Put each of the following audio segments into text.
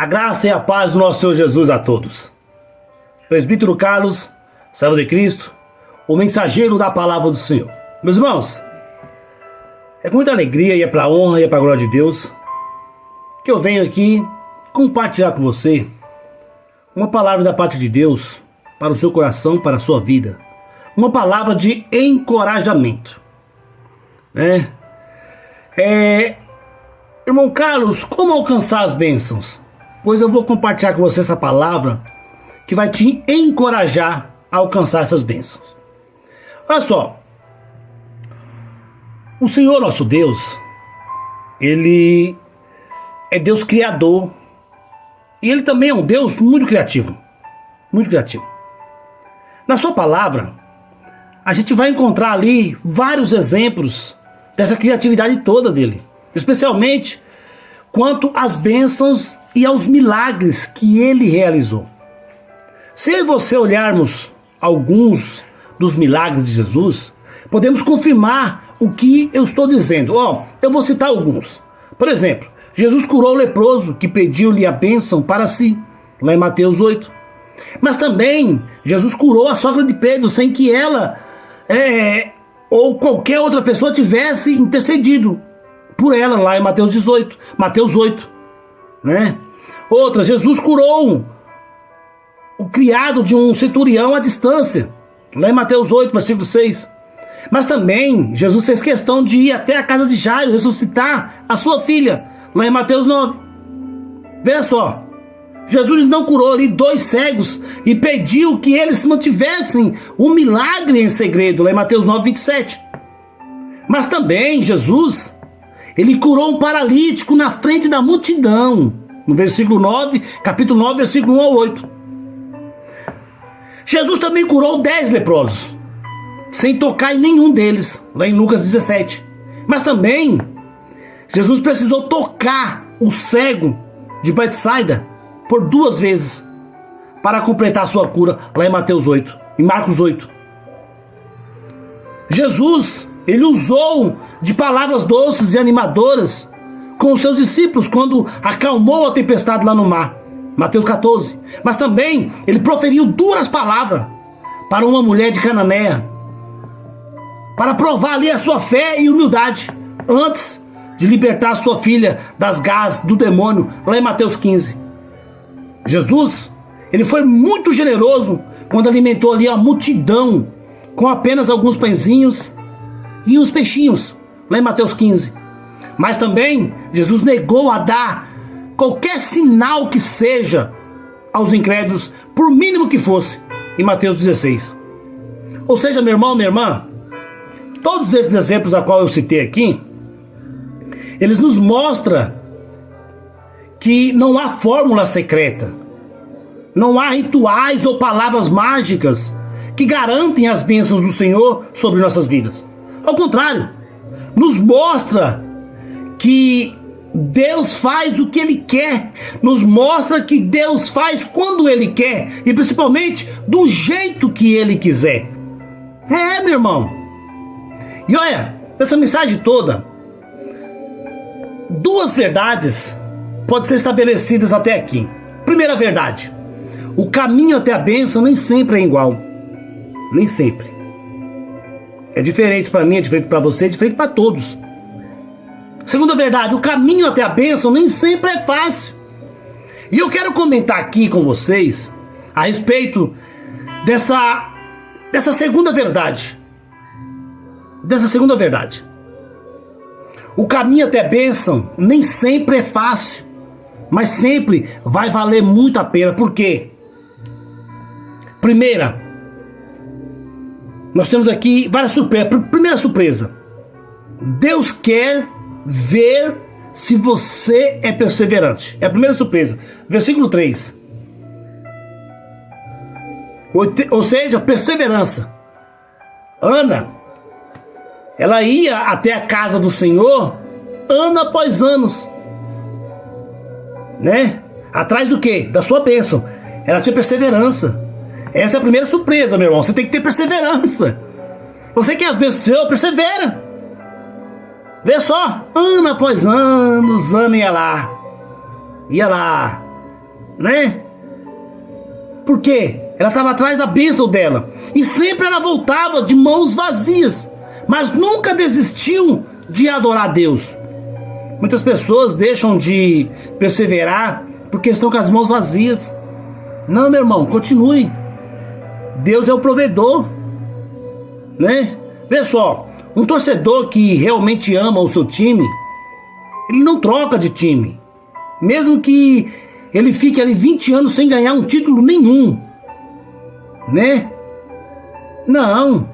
A graça e a paz do nosso Senhor Jesus a todos. Presbítero Carlos, servo de Cristo, o mensageiro da palavra do Senhor. Meus irmãos, é com muita alegria e é para a honra e é para a glória de Deus que eu venho aqui compartilhar com você uma palavra da parte de Deus para o seu coração, para a sua vida. Uma palavra de encorajamento. Irmão Carlos, como alcançar as bênçãos? Pois eu vou compartilhar com você essa palavra que vai te encorajar a alcançar essas bênçãos. Olha só, o Senhor nosso Deus, Ele é Deus criador e Ele também é um Deus muito criativo, muito criativo. Na sua palavra, a gente vai encontrar ali vários exemplos dessa criatividade toda dele, especialmente quanto às bênçãos e aos milagres que ele realizou. Se você olharmos alguns dos milagres de Jesus, podemos confirmar o que eu estou dizendo. Eu vou citar alguns. Por exemplo, Jesus curou o leproso que pediu-lhe a bênção para si, lá em Mateus 8. Mas também Jesus curou a sogra de Pedro sem que ela ou qualquer outra pessoa tivesse intercedido por ela, lá em Mateus 8, né? Outra, Jesus curou o criado de um centurião à distância, lá em Mateus 8, versículo 6. Mas também Jesus fez questão de ir até a casa de Jairo ressuscitar a sua filha, lá em Mateus 9. Veja só, Jesus não curou ali 2 cegos e pediu que eles mantivessem o milagre em segredo, lá em Mateus 9, 27. Mas também Jesus, ele curou um paralítico na frente da multidão, no versículo 9, capítulo 9, versículo 1 ao 8. Jesus também curou 10 leprosos, sem tocar em nenhum deles, lá em Lucas 17. Mas também, Jesus precisou tocar o cego de Betsaida por 2 vezes, para completar a sua cura, lá em Mateus 8, em Marcos 8. Jesus, ele usou de palavras doces e animadoras com os seus discípulos quando acalmou a tempestade lá no mar, Mateus 14. Mas também ele proferiu duras palavras para uma mulher de Cananeia, para provar ali a sua fé e humildade, antes de libertar sua filha das garras do demônio, lá em Mateus 15. Jesus, ele foi muito generoso quando alimentou ali a multidão com apenas alguns pãezinhos e uns peixinhos, lá em Mateus 15. Mas também Jesus negou a dar qualquer sinal que seja aos incrédulos, por mínimo que fosse, em Mateus 16. Ou seja, meu irmão, minha irmã, todos esses exemplos a qual eu citei aqui, eles nos mostram que não há fórmula secreta, não há rituais ou palavras mágicas que garantem as bênçãos do Senhor sobre nossas vidas. Ao contrário, nos mostra que Deus faz o que Ele quer, nos mostra que Deus faz quando Ele quer e principalmente do jeito que Ele quiser. Meu irmão. E olha, essa mensagem toda, 2 verdades podem ser estabelecidas até aqui. Primeira verdade: o caminho até a bênção nem sempre é igual. Nem sempre. É diferente para mim, é diferente para você, é diferente para todos. Segunda verdade: o caminho até a bênção nem sempre é fácil. E eu quero comentar aqui com vocês a respeito dessa segunda verdade. O caminho até a bênção nem sempre é fácil, mas sempre vai valer muito a pena. Por quê? Primeira, nós temos aqui várias surpresas. Primeira surpresa: Deus quer ver se você é perseverante. É a primeira surpresa. Versículo 3. Ou seja, perseverança. Ana, ela ia até a casa do Senhor ano após anos, né? Atrás do quê? Da sua bênção. Ela tinha perseverança. Essa é a primeira surpresa, meu irmão. Você tem que ter perseverança. Você quer as bênçãos do Senhor? Persevera. Vê só, ano após anos, Ana ia lá, né? Por quê? Ela estava atrás da bênção dela. E sempre ela voltava de mãos vazias. Mas nunca desistiu de adorar a Deus. Muitas pessoas deixam de perseverar porque estão com as mãos vazias. Não, meu irmão, continue. Deus é o provedor, né? Vê só, um torcedor que realmente ama o seu time, ele não troca de time. Mesmo que ele fique ali 20 anos sem ganhar um título nenhum, né? Não.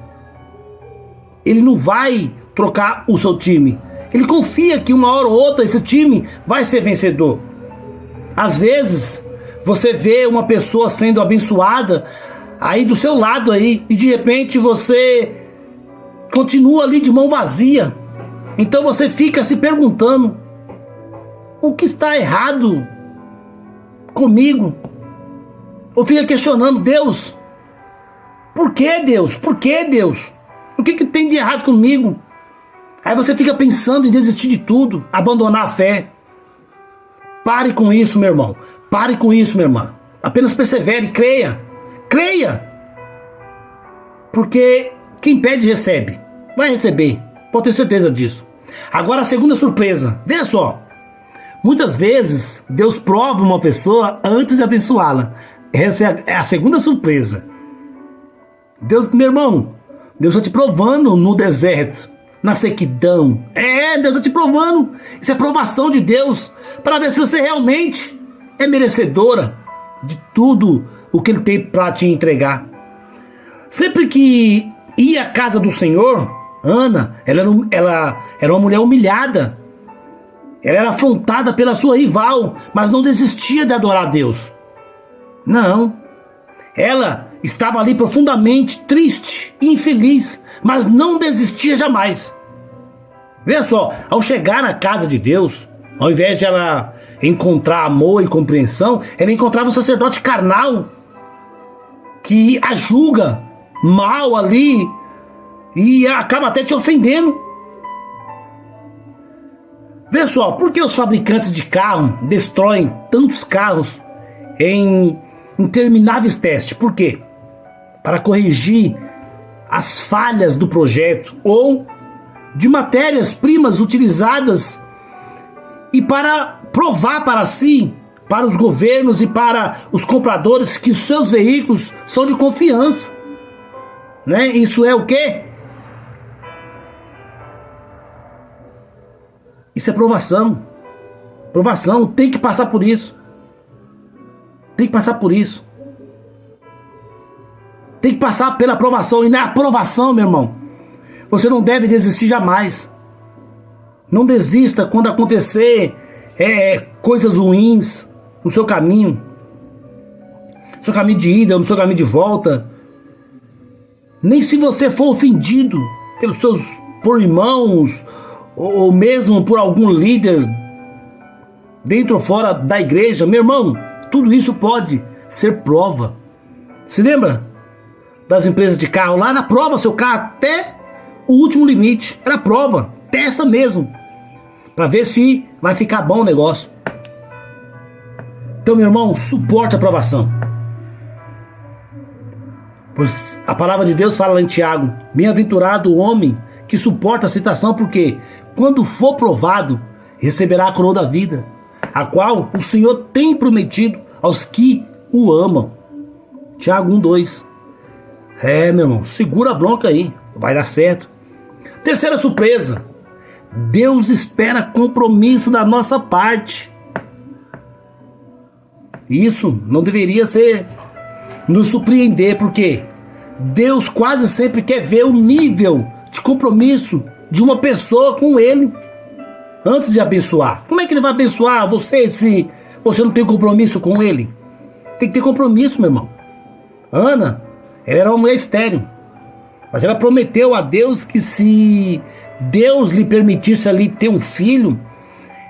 Ele não vai trocar o seu time. Ele confia que uma hora ou outra esse time vai ser vencedor. Às vezes, você vê uma pessoa sendo abençoada aí do seu lado aí, e de repente você continua ali de mão vazia. Então você fica se perguntando: o que está errado comigo? Ou fica questionando: Deus, por que Deus? Por que Deus? O que tem de errado comigo? Aí você fica pensando em desistir de tudo, abandonar a fé. Pare com isso, meu irmão. Pare com isso, minha irmã. Apenas persevere, creia. Creia. Porque quem pede, recebe. Vai receber. Pode ter certeza disso. Agora a segunda surpresa. Veja só. Muitas vezes, Deus prova uma pessoa antes de abençoá-la. Essa é a segunda surpresa. Deus, meu irmão, Deus está te provando no deserto, na sequidão. Deus está te provando. Isso é provação de Deus, para ver se você realmente é merecedora de tudo o que Ele tem para te entregar. Sempre que ia à casa do Senhor, Ana, ela era uma mulher humilhada. Ela era afrontada pela sua rival, mas não desistia de adorar a Deus. Não. Ela estava ali profundamente triste, infeliz, mas não desistia jamais. Veja só, ao chegar na casa de Deus, ao invés de ela encontrar amor e compreensão, ela encontrava um sacerdote carnal que a julga mal ali e acaba até te ofendendo. Vê só, por que os fabricantes de carro destroem tantos carros em intermináveis testes? Por quê? Para corrigir as falhas do projeto ou de matérias-primas utilizadas e para provar para si, para os governos e para os compradores que seus veículos são de confiança. Né? Isso é o quê? Isso é provação. Provação, tem que passar por isso. Tem que passar por isso. Tem que passar pela aprovação. E na aprovação, meu irmão, você não deve desistir jamais. Não desista quando acontecer coisas ruins no seu caminho. No seu caminho de ida, no seu caminho de volta. Nem se você for ofendido por irmãos, ou mesmo por algum líder dentro ou fora da igreja, meu irmão, tudo isso pode ser prova. Se lembra das empresas de carro lá? Ela prova seu carro até o último limite. Ela prova, testa mesmo, para ver se vai ficar bom o negócio. Então, meu irmão, suporte a provação. Pois a palavra de Deus fala lá em Tiago: bem-aventurado o homem que suporta a citação, porque quando for provado, receberá a coroa da vida, a qual o Senhor tem prometido aos que o amam. Tiago 1:2. Meu irmão, segura a bronca aí, vai dar certo. Terceira surpresa: Deus espera compromisso da nossa parte. Isso não deveria nos surpreender, porque Deus quase sempre quer ver o nível de compromisso de uma pessoa com Ele antes de abençoar. Como é que Ele vai abençoar você se você não tem compromisso com Ele? Tem que ter compromisso, meu irmão. Ana, ela era uma mulher estéril, mas ela prometeu a Deus que se Deus lhe permitisse ali ter um filho,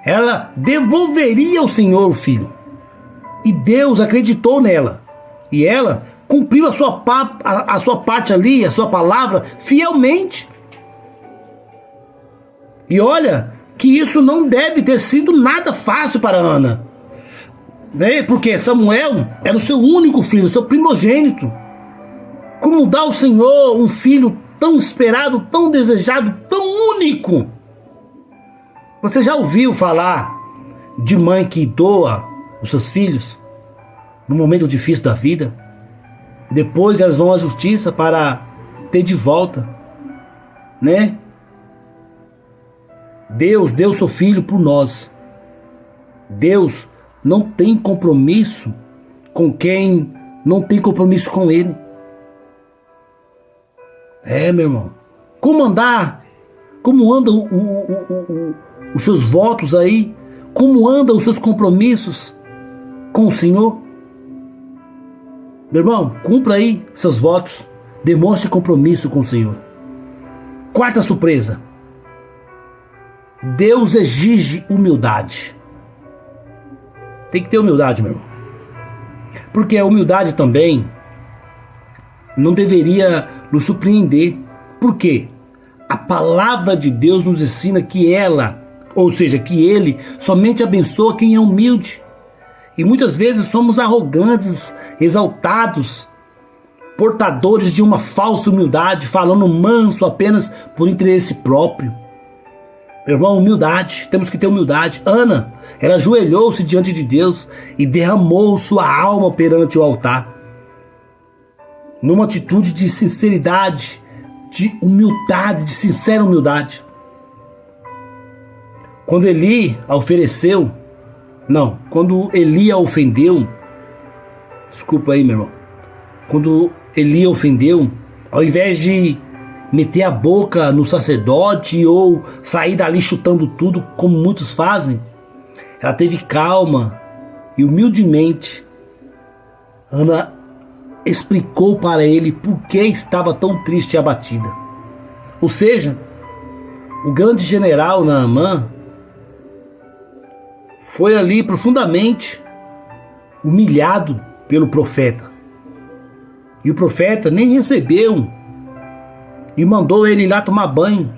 ela devolveria ao Senhor o filho. E Deus acreditou nela. E ela cumpriu a sua parte ali, a sua palavra, fielmente. E olha que isso não deve ter sido nada fácil para Ana. né? Porque Samuel era o seu único filho, o seu primogênito. Como dá ao Senhor um filho tão esperado, tão desejado, tão único? Você já ouviu falar de mãe que doa os seus filhos no momento difícil da vida? Depois elas vão à justiça para ter de volta, né? Deus deu seu filho por nós. Deus não tem compromisso com quem não tem compromisso com Ele. Meu irmão. Como andar? Como andam os seus votos aí? Como andam os seus compromissos com o Senhor? Meu irmão, cumpra aí seus votos. Demonstre compromisso com o Senhor. Quarta surpresa. Deus exige humildade. Tem que ter humildade, meu irmão. Porque a humildade também não deveria nos surpreender. Por quê? A palavra de Deus nos ensina que ela, ou seja, que Ele somente abençoa quem é humilde. E muitas vezes somos arrogantes, exaltados, portadores de uma falsa humildade, falando manso apenas por interesse próprio. Meu irmão, humildade, temos que ter humildade. Ana, ela ajoelhou-se diante de Deus e derramou sua alma perante o altar, numa atitude de sinceridade, de humildade, de sincera humildade. Quando Eli a ofendeu, desculpa aí, meu irmão, quando Eli a ofendeu, ao invés de meter a boca no sacerdote ou sair dali chutando tudo, como muitos fazem, ela teve calma e humildemente Ana explicou para ele por que estava tão triste e abatida. Ou seja, o grande general Naamã foi ali profundamente humilhado pelo profeta. E o profeta nem recebeu e mandou ele ir lá tomar banho,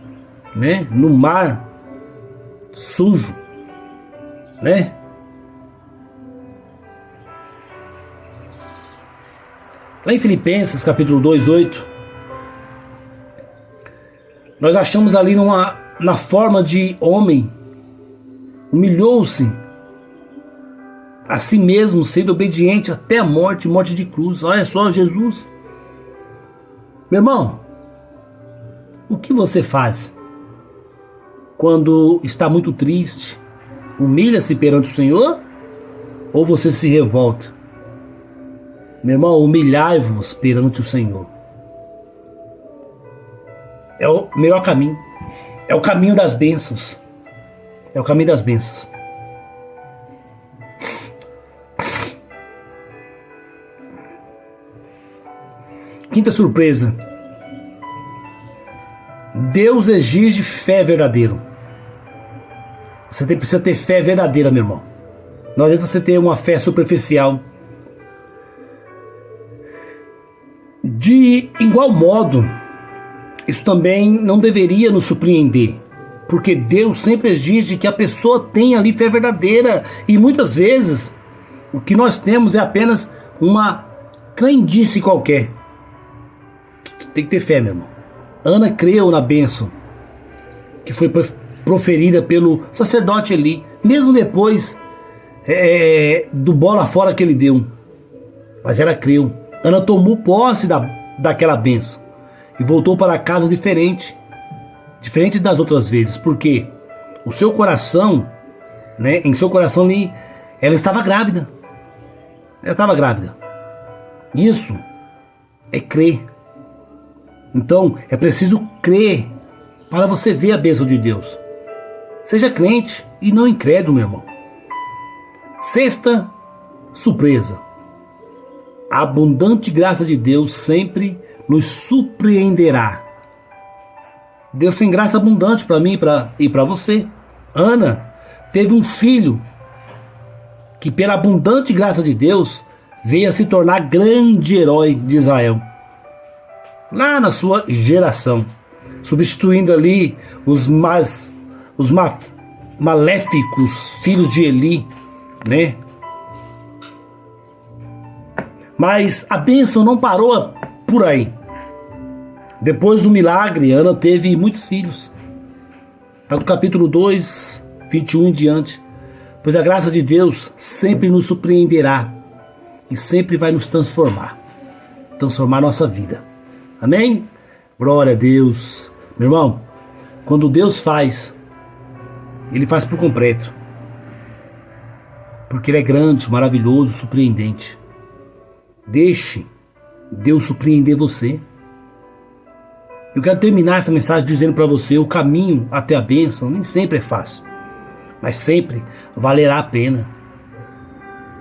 né, no mar sujo, né? Lá em Filipenses capítulo 2:8, nós achamos ali na forma de homem, humilhou-se a si mesmo, sendo obediente até a morte de cruz. Olha só, Jesus. Meu irmão, o que você faz quando está muito triste? Humilha-se perante o Senhor ou você se revolta? Meu irmão, humilhai-vos perante o Senhor. É o melhor caminho. É o caminho das bênçãos. É o caminho das bênçãos. Quinta surpresa. Deus exige fé verdadeira. Você precisa ter fé verdadeira, meu irmão. Não adianta você ter uma fé superficial. De igual modo, isso também não deveria nos surpreender, porque Deus sempre exige que a pessoa tenha ali fé verdadeira, e muitas vezes o que nós temos é apenas uma crendice qualquer. Tem que ter fé, meu irmão. Ana creu na bênção que foi proferida pelo sacerdote Eli, mesmo depois do bola fora que ele deu, mas ela creu. Ana tomou posse daquela bênção e voltou para casa diferente das outras vezes, porque o seu coração, né, em seu coração ali, ela estava grávida. Ela estava grávida. Isso é crer. Então, é preciso crer para você ver a bênção de Deus. Seja crente e não incrédulo, meu irmão. Sexta surpresa. A abundante graça de Deus sempre nos surpreenderá. Deus tem graça abundante para mim e para você. Ana teve um filho que, pela abundante graça de Deus, veio a se tornar grande herói de Israel, lá na sua geração, substituindo ali os maléficos filhos de Eli, né? Mas a bênção não parou por aí. Depois do milagre, Ana teve muitos filhos. Está no capítulo 2, 21 em diante. Pois a graça de Deus sempre nos surpreenderá e sempre vai nos transformar nossa vida. Amém? Glória a Deus. Meu irmão, quando Deus faz, Ele faz por completo. Porque Ele é grande, maravilhoso, surpreendente. Deixe Deus surpreender você. Eu quero terminar essa mensagem dizendo para você: o caminho até a bênção nem sempre é fácil, mas sempre valerá a pena.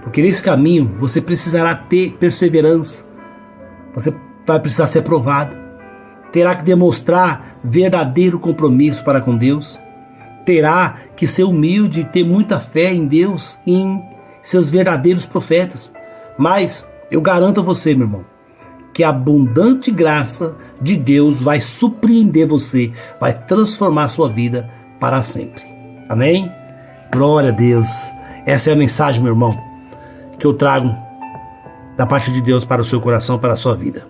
Porque nesse caminho você precisará ter perseverança, você vai precisar ser provado, terá que demonstrar verdadeiro compromisso para com Deus, terá que ser humilde e ter muita fé em Deus e em seus verdadeiros profetas. Mas eu garanto a você, meu irmão, que a abundante graça de Deus vai surpreender você, vai transformar a sua vida para sempre. Amém? Glória a Deus. Essa é a mensagem, meu irmão, que eu trago da parte de Deus para o seu coração, para a sua vida.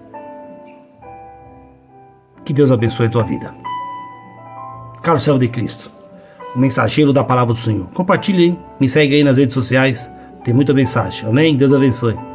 Que Deus abençoe a tua vida. Carlos Servo de Cristo, o mensageiro da palavra do Senhor. Compartilhe aí, me segue aí nas redes sociais, tem muita mensagem. Amém? Deus abençoe.